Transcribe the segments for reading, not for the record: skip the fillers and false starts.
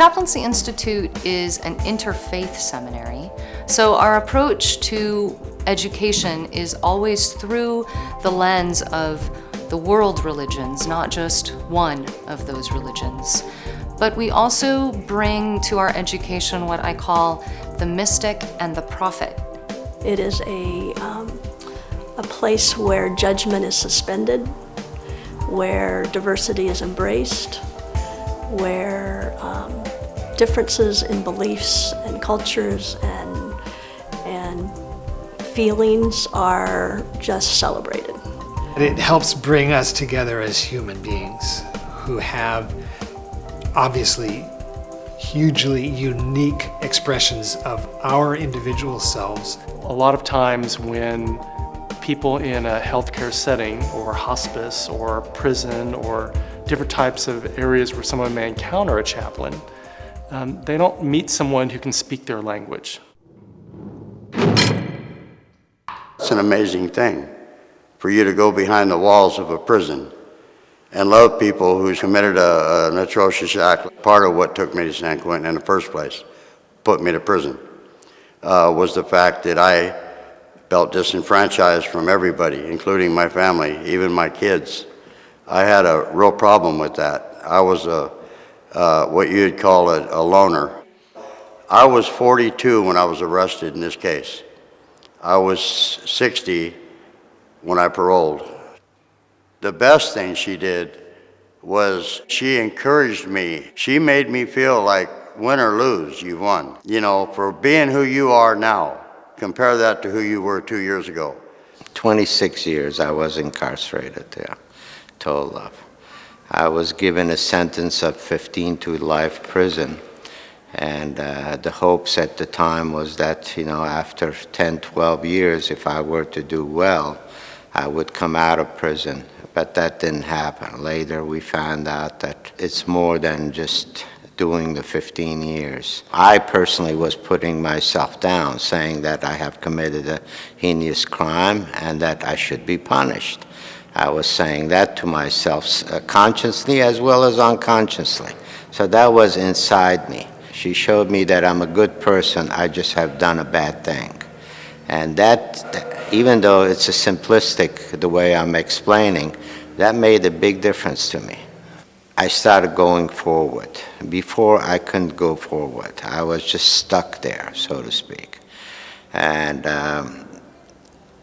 Chaplaincy Institute is an interfaith seminary, so our approach to education is always through the lens of the world religions, not just one of those religions. But we also bring to our education what I call the mystic and the prophet. It is a place where judgment is suspended, where diversity is embraced, where differences in beliefs and cultures and feelings are just celebrated. It helps bring us together as human beings who have obviously hugely unique expressions of our individual selves. A lot of times when people in a healthcare setting or hospice or prison or different types of areas where someone may encounter a chaplain, they don't meet someone who can speak their language. It's an amazing thing for you to go behind the walls of a prison and love people who's committed an atrocious act. Part of what took me to San Quentin in the first place, put me to prison, was the fact that I felt disenfranchised from everybody, including my family, even my kids. I had a real problem with that. I was what you'd call a loner. I was 42 when I was arrested in this case. I was 60 when I paroled. The best thing she did was she encouraged me. She made me feel like win or lose, you won. You know, for being who you are now, compare that to who you were 2 years ago. 26 years I was incarcerated there, total of. I was given a sentence of 15 to life prison. And the hopes at the time was that, you know, after 10, 12 years, if I were to do well, I would come out of prison. But that didn't happen. Later we found out that it's more than just doing the 15 years. I personally was putting myself down, saying that I have committed a heinous crime and that I should be punished. I was saying that to myself consciously as well as unconsciously. So that was inside me. She showed me that I'm a good person, I just have done a bad thing. And that, even though it's a simplistic, the way I'm explaining, that made a big difference to me. I started going forward. Before, I couldn't go forward. I was just stuck there, so to speak. And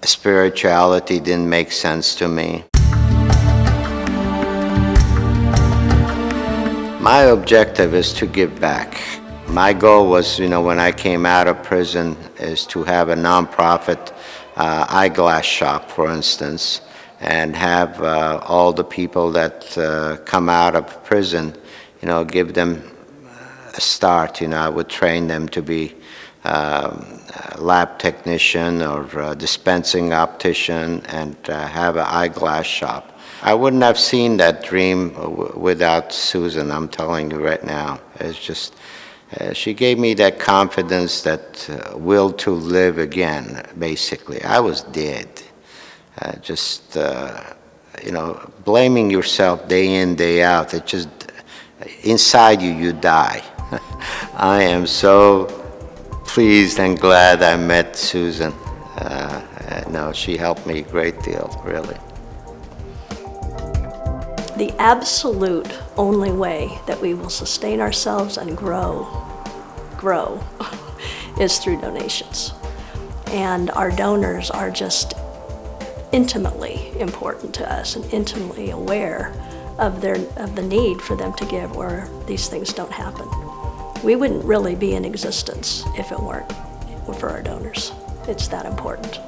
spirituality didn't make sense to me. My objective is to give back. My goal was, you know, when I came out of prison, is to have a nonprofit eyeglass shop, for instance, and have all the people that come out of prison, you know, give them a start. You know, I would train them to be a lab technician or dispensing optician and have an eyeglass shop. I wouldn't have seen that dream without Susan, I'm telling you right now. It's just, she gave me that confidence, that will to live again, basically. I was dead. You know, blaming yourself day in, day out, it just, inside you, you die. I am so pleased and glad I met Susan. No, she helped me a great deal, really. The absolute only way that we will sustain ourselves and grow is through donations. And our donors are just intimately important to us and intimately aware of the need for them to give, or these things don't happen. We wouldn't really be in existence if it weren't for our donors. It's that important.